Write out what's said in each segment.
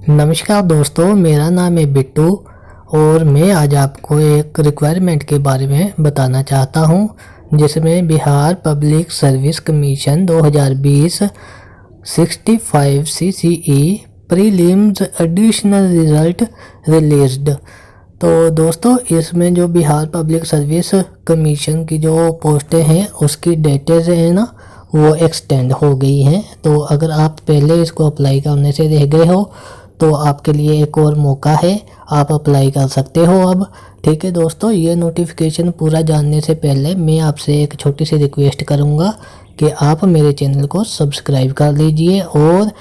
नमस्कार दोस्तों, मेरा नाम है बिट्टू और मैं आज आपको एक रिक्वायरमेंट के बारे में बताना चाहता हूं, जिसमें Bihar public service commission 2020 65 CCE prelims additional result released. तो दोस्तों, इसमें जो बिहार पब्लिक सर्विस कमीशन की जो पोस्टें हैं उसकी डेटेज है ना, वो एक्सटेंड हो गई हैं। तो अगर आप पहले इसको अप्लाई करने से रह गए हो तो आपके लिए एक और मौका है, आप अप्लाई कर सकते हो अब। ठीक है दोस्तों, ये नोटिफिकेशन पूरा जानने से पहले मैं आपसे एक छोटी सी रिक्वेस्ट करूँगा कि आप मेरे चैनल को सब्सक्राइब कर लीजिए और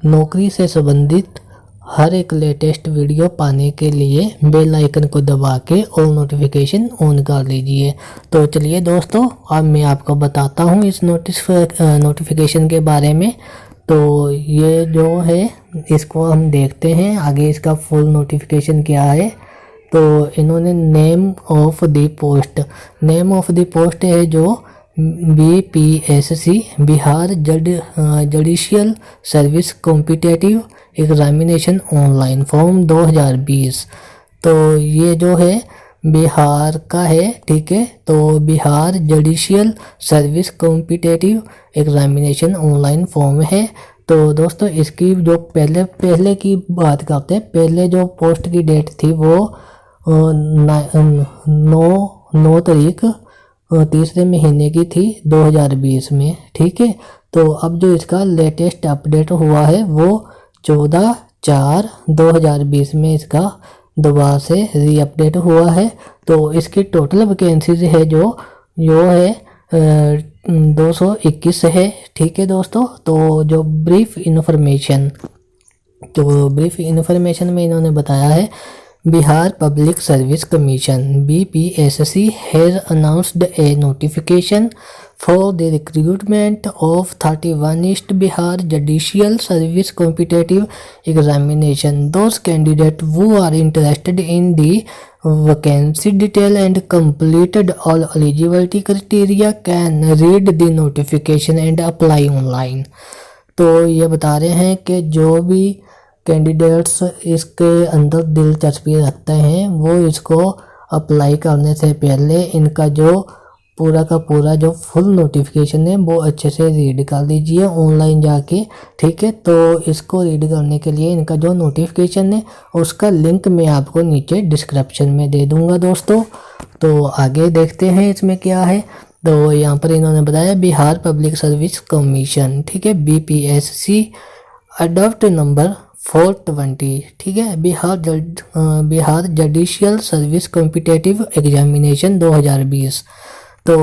नौकरी से संबंधित हर एक लेटेस्ट वीडियो पाने के लिए बेल आइकन को दबा के ऑल नोटिफिकेशन ऑन कर लीजिए। तो चलिए दोस्तों, अब मैं आपको बताता हूँ इस नोटिफिकेशन के बारे में। तो ये जो है इसको हम देखते हैं आगे, इसका फुल नोटिफिकेशन क्या है। तो इन्होंने नेम ऑफ द पोस्ट है जो BPSC Bihar judicial service competitive examination online form 2020। तो ये जो है बिहार का है। ठीक है, तो Bihar judicial service competitive examination online form है। तो दोस्तों, इसकी जो पहले की बात करते हैं, पहले जो पोस्ट की डेट थी वो 9 तारीख तीसरे महीने की थी 2020 में। ठीक है, तो अब जो इसका लेटेस्ट अपडेट हुआ है वो 14/4/2020 में इसका दोबारा से रीअपडेट हुआ है। तो इसकी टोटल वैकेंसीज है जो है 221 है। ठीक है दोस्तों, तो जो ब्रीफ इन्फॉर्मेशन में इन्होंने बताया है, Bihar public service commission BPSC has announced A notification for the recruitment of 31 east Bihar judicial service competitive examination. Those candidate who are interested in the vacancy detail and completed all eligibility criteria can read the notification and apply online। तो ये बता रहे हैं कि जो भी candidates इसके अंदर दिलचस्पी रखते हैं वो इसको अप्लाई करने से पहले इनका जो पूरा का पूरा जो फुल नोटिफिकेशन है वो अच्छे से रीड कर लीजिए ऑनलाइन जाके। ठीक है, तो इसको रीड करने के लिए इनका जो नोटिफिकेशन है उसका लिंक मैं आपको नीचे डिस्क्रिप्शन में दे दूंगा दोस्तों। तो आगे देखते हैं इसमें क्या है। तो यहाँ पर इन्होंने बताया बिहार पब्लिक सर्विस कमीशन, ठीक है, BPSC अडॉप्ट नंबर 420। ठीक है, Bihar judicial service competitive examination 2020। तो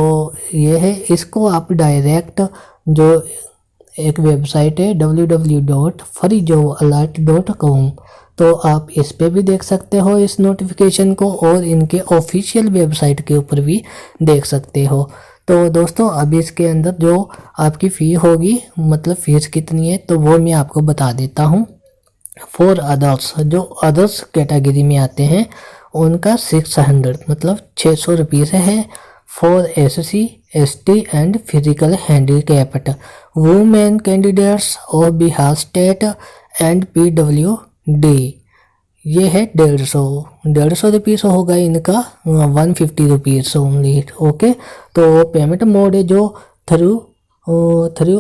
ये है, इसको आप डायरेक्ट जो एक वेबसाइट है www.freejobalert.com, तो आप इस पे भी देख सकते हो इस नोटिफिकेशन को और इनके ऑफिशियल वेबसाइट के ऊपर भी देख सकते हो। तो दोस्तों, अब इसके अंदर जो आपकी फ़ी होगी, मतलब फ़ीस कितनी है, तो वो मैं आपको बता देता हूँ। फॉर अदर्स, जो अदर्स कैटेगरी में आते हैं उनका 600 मतलब 600 रुपीज़ है। For SC ST and physical handicapped women candidates और बिहार स्टेट एंड PWD ये है 150 रुपीज़ होगा इनका, 150 रुपीज़ ओनली। ओके, तो पेमेंट मोड है जो थ्रू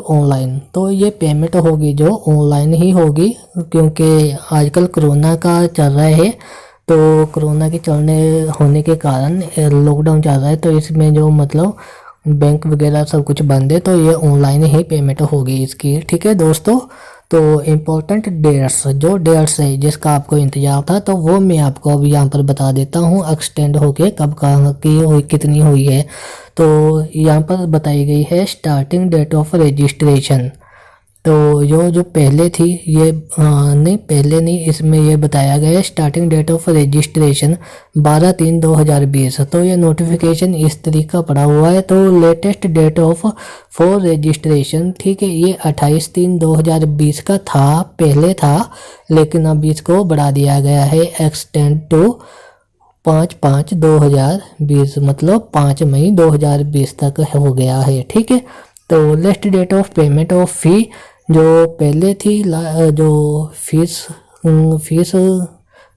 ऑनलाइन। तो ये पेमेंट होगी जो ऑनलाइन ही होगी, क्योंकि आजकल कोरोना का चल रहा है। तो कोरोना के होने के कारण लॉकडाउन चल रहा है, तो इसमें जो मतलब बैंक वगैरह सब कुछ बंद है, तो ये ऑनलाइन ही पेमेंट होगी इसकी। ठीक है दोस्तों, तो इम्पोर्टेंट डेट्स है जिसका आपको इंतजार था, तो वो मैं आपको अभी यहाँ पर बता देता हूँ एक्सटेंड होके कब कहाँ की हुई, कितनी हुई है। तो यहाँ पर बताई गई है स्टार्टिंग डेट ऑफ रजिस्ट्रेशन। तो जो पहले थी ये पहले नहीं, इसमें ये बताया गया है स्टार्टिंग डेट ऑफ रजिस्ट्रेशन 12/3/2020। तो ये नोटिफिकेशन इस तरीके का पड़ा हुआ है। तो latest date of for registration, ठीक है, ये 28/3/2020 का था, पहले था, लेकिन अब इसको बढ़ा दिया गया है एक्सटेंड टू 5/5/2020, मतलब 5 मई 2020 तक हो गया है। ठीक है, तो last date of payment of fee जो पहले थी, जो फीस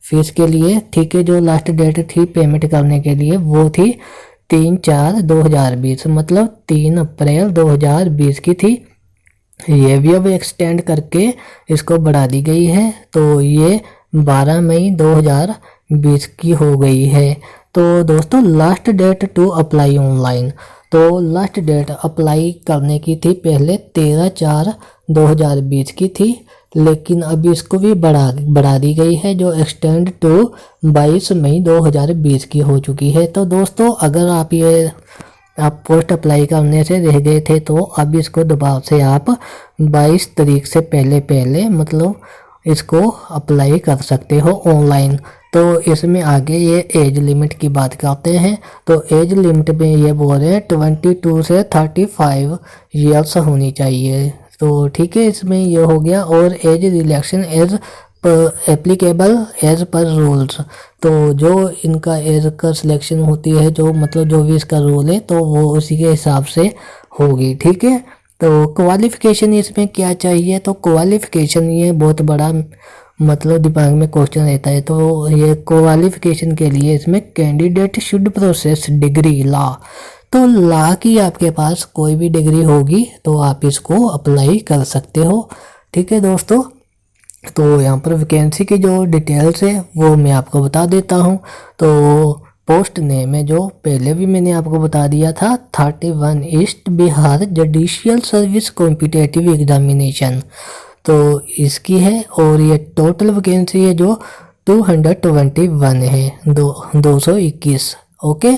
फीस के लिए, ठीक है, जो लास्ट डेट थी पेमेंट करने के लिए वो थी 3/4/2020, मतलब 3 अप्रैल 2020 की थी। ये भी अब एक्सटेंड करके इसको बढ़ा दी गई है, तो ये 12 मई 2020 की हो गई है। तो दोस्तों last date to apply online, तो लास्ट डेट अप्लाई करने की थी पहले 13/4/2020 की थी, लेकिन अभी इसको भी बढ़ा दी गई है, जो एक्सटेंड टू 22 मई 2020 की हो चुकी है। तो दोस्तों अगर आप पोस्ट अप्लाई करने से रह गए थे तो अब इसको दोबारा से आप 22 तारीख से पहले मतलब इसको अप्लाई कर सकते हो ऑनलाइन। तो इसमें आगे ये एज लिमिट की बात करते हैं, तो एज लिमिट में ये बोल रहे हैं 22 से 35 ईयर्स होनी चाहिए। तो ठीक है, इसमें ये हो गया। और age relaxation as applicable as per rules, तो जो इनका एज का सिलेक्शन होती है, जो मतलब जो भी इसका रूल है तो वो उसी के हिसाब से होगी, ठीक है। तो क्वालिफिकेशन इसमें क्या चाहिए, तो क्वालिफिकेशन ये बहुत बड़ा मतलब दिमाग में क्वेश्चन रहता है। तो ये क्वालिफिकेशन के लिए इसमें candidate should process degree law, तो लॉ की आपके पास कोई भी डिग्री होगी तो आप इसको अप्लाई कर सकते हो, ठीक है दोस्तों। तो यहाँ पर वैकेंसी की जो डिटेल्स है वो मैं आपको बता देता हूँ। तो पोस्ट नेम है, जो पहले भी मैंने आपको बता दिया था, 31 east Bihar judicial service competitive examination, तो इसकी है। और ये टोटल वैकेंसी है जो 221 है, 221, ओके।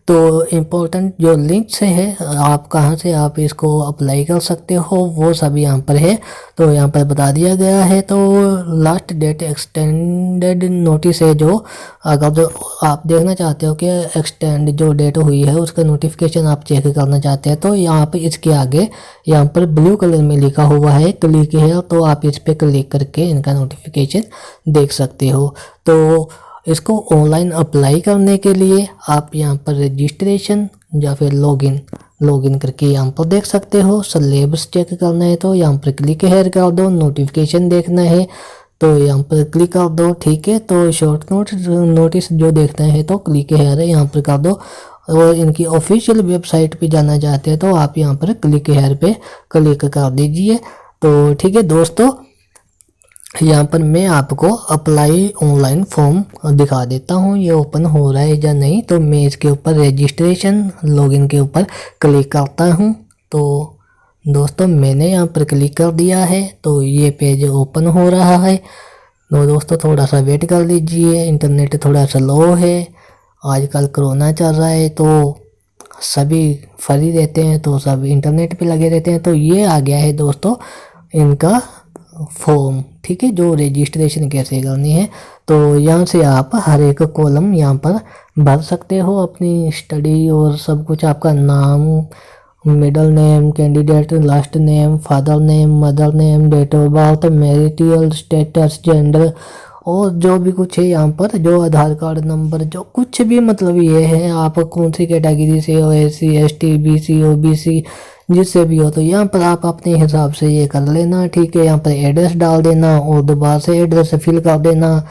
तो इम्पोर्टेंट जो लिंक्स है आप कहाँ से आप इसको अप्लाई कर सकते हो वो सब यहाँ पर है, तो यहाँ पर बता दिया है। तो लास्ट डेट एक्सटेंडेड नोटिस है, जो अगर जो आप देखना चाहते हो कि एक्सटेंड जो डेट हुई है उसका नोटिफिकेशन आप चेक करना चाहते हैं, तो यहाँ पे इसके आगे यहाँ पर ब्लू कलर में लिखा हुआ है क्लिक है, तो आप इस पर क्लिक करके इनका नोटिफिकेशन देख सकते हो। तो इसको ऑनलाइन अप्लाई करने के लिए आप यहाँ पर रजिस्ट्रेशन या फिर लॉगिन करके यहाँ पर देख सकते हो। सिलेबस चेक करना है तो यहाँ पर क्लिक हेयर कर दो, नोटिफिकेशन देखना है तो यहाँ पर क्लिक कर दो, ठीक है। तो शॉर्ट नोटिस जो देखना है तो क्लिक हेयर यहाँ पर कर दो। और इनकी ऑफिशियल वेबसाइट पे जाना चाहते हैं तो आप यहाँ पर क्लिक हेयर पे क्लिक कर दीजिए। तो ठीक है दोस्तों, यहाँ पर मैं आपको अप्लाई ऑनलाइन फॉर्म दिखा देता हूँ, ये ओपन हो रहा है या नहीं। तो मैं इसके ऊपर रजिस्ट्रेशन लॉगिन के ऊपर क्लिक करता हूँ। तो दोस्तों मैंने यहाँ पर क्लिक कर दिया है, तो ये पेज ओपन हो रहा है। तो दोस्तों थोड़ा सा वेट कर लीजिए, इंटरनेट थोड़ा सा लो है, आजकल कोरोना चल रहा है तो सभी फ्री रहते हैं, तो सब इंटरनेट पे लगे रहते हैं। तो ये आ गया है दोस्तों इनका फॉर्म, ठीक है, जो रजिस्ट्रेशन कैसे करनी है। तो यहाँ से आप हर एक कॉलम यहाँ पर भर सकते हो, अपनी स्टडी और सब कुछ, आपका नाम, middle name, candidate last name, father name, mother name, date of birth, marital status, gender और जो भी कुछ है यहाँ पर, जो आधार कार्ड नंबर, जो कुछ भी मतलब ये है आप कौन सी कैटेगरी से हो, SC ST BC OBC जिससे भी हो, तो यहाँ पर आप अपने हिसाब से ये कर लेना, ठीक है। यहाँ पर एड्रेस डाल देना और दोबारा से एड्रेस फिल कर देना।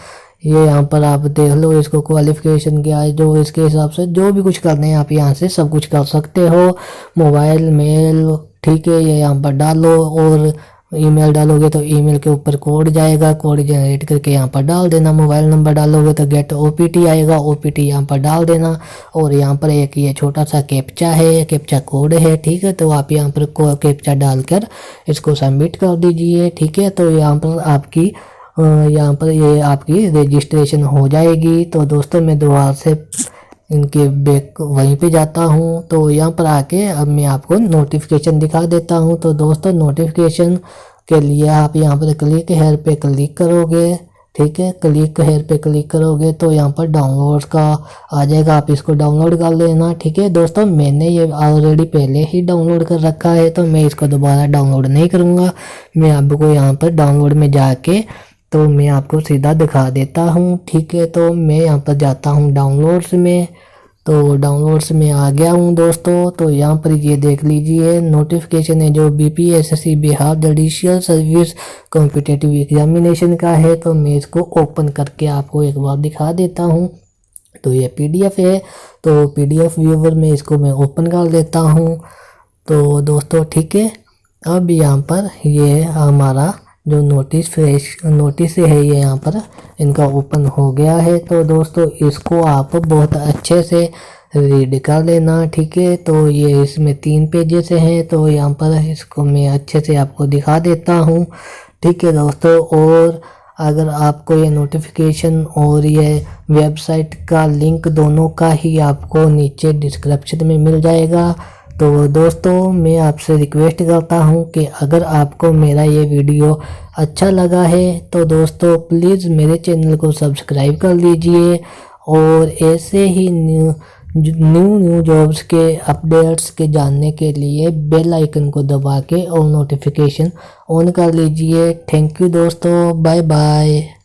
ये यहाँ पर आप देख लो इसको क्वालिफिकेशन क्या है, जो इसके हिसाब से जो भी कुछ करना है आप यहाँ से सब कुछ कर सकते हो। मोबाइल मेल, ठीक है, ये यहाँ पर डालो और ईमेल डालोगे तो ईमेल के ऊपर कोड जाएगा, कोड जनरेट करके यहाँ पर डाल देना। मोबाइल नंबर डालोगे तो गेट OPT आएगा, OPT यहाँ पर डाल देना। और यहाँ पर एक ये छोटा सा कैप्चा है, कैप्चा कोड है, ठीक है। तो आप यहाँ पर कैप्चा डालकर इसको सबमिट कर दीजिए, ठीक है। तो यहाँ पर ये आपकी रजिस्ट्रेशन हो जाएगी। तो दोस्तों मैं दोबारा से इनके बैक वहीं पे जाता हूँ, तो यहाँ पर आके अब मैं आपको नोटिफिकेशन दिखा देता हूँ। तो दोस्तों नोटिफिकेशन के लिए आप यहाँ पर क्लिक हेयर पे क्लिक करोगे, ठीक है। क्लिक हेयर पे क्लिक करोगे तो यहाँ पर डाउनलोड का आ जाएगा, आप इसको डाउनलोड कर लेना, ठीक है। दोस्तों मैंने ये ऑलरेडी पहले ही डाउनलोड कर रखा है तो मैं इसको दोबारा डाउनलोड नहीं करूँगा। मैं आपको यहाँ पर डाउनलोड में जाके तो मैं आपको सीधा दिखा देता हूँ, ठीक है। तो मैं यहाँ पर जाता हूँ डाउनलोड्स में, तो डाउनलोड्स में आ गया हूँ दोस्तों। तो यहाँ पर ये देख लीजिए नोटिफिकेशन है जो BPSC Bihar judicial service competitive examination का है। तो मैं इसको ओपन करके आपको एक बार दिखा देता हूँ। तो ये PDF है, तो PDF व्यूवर में इसको मैं ओपन कर लेता हूँ। तो दोस्तों ठीक है, अब यहाँ पर ये हमारा जो नोटिस है ये यहाँ पर इनका ओपन हो गया है। तो दोस्तों इसको आप बहुत अच्छे से रीड कर लेना, ठीक है। तो ये इसमें 3 पेजेस हैं, तो यहाँ पर इसको मैं अच्छे से आपको दिखा देता हूँ, ठीक है दोस्तों। और अगर आपको ये नोटिफिकेशन और ये वेबसाइट का लिंक दोनों का ही आपको नीचे डिस्क्रिप्शन में मिल जाएगा। तो दोस्तों मैं आपसे रिक्वेस्ट करता हूं कि अगर आपको मेरा ये वीडियो अच्छा लगा है तो दोस्तों प्लीज़ मेरे चैनल को सब्सक्राइब कर लीजिए और ऐसे ही न्यू जॉब्स के अपडेट्स के जानने के लिए बेल आइकन को दबा के और नोटिफिकेशन ऑन कर लीजिए। थैंक यू दोस्तों, बाय बाय।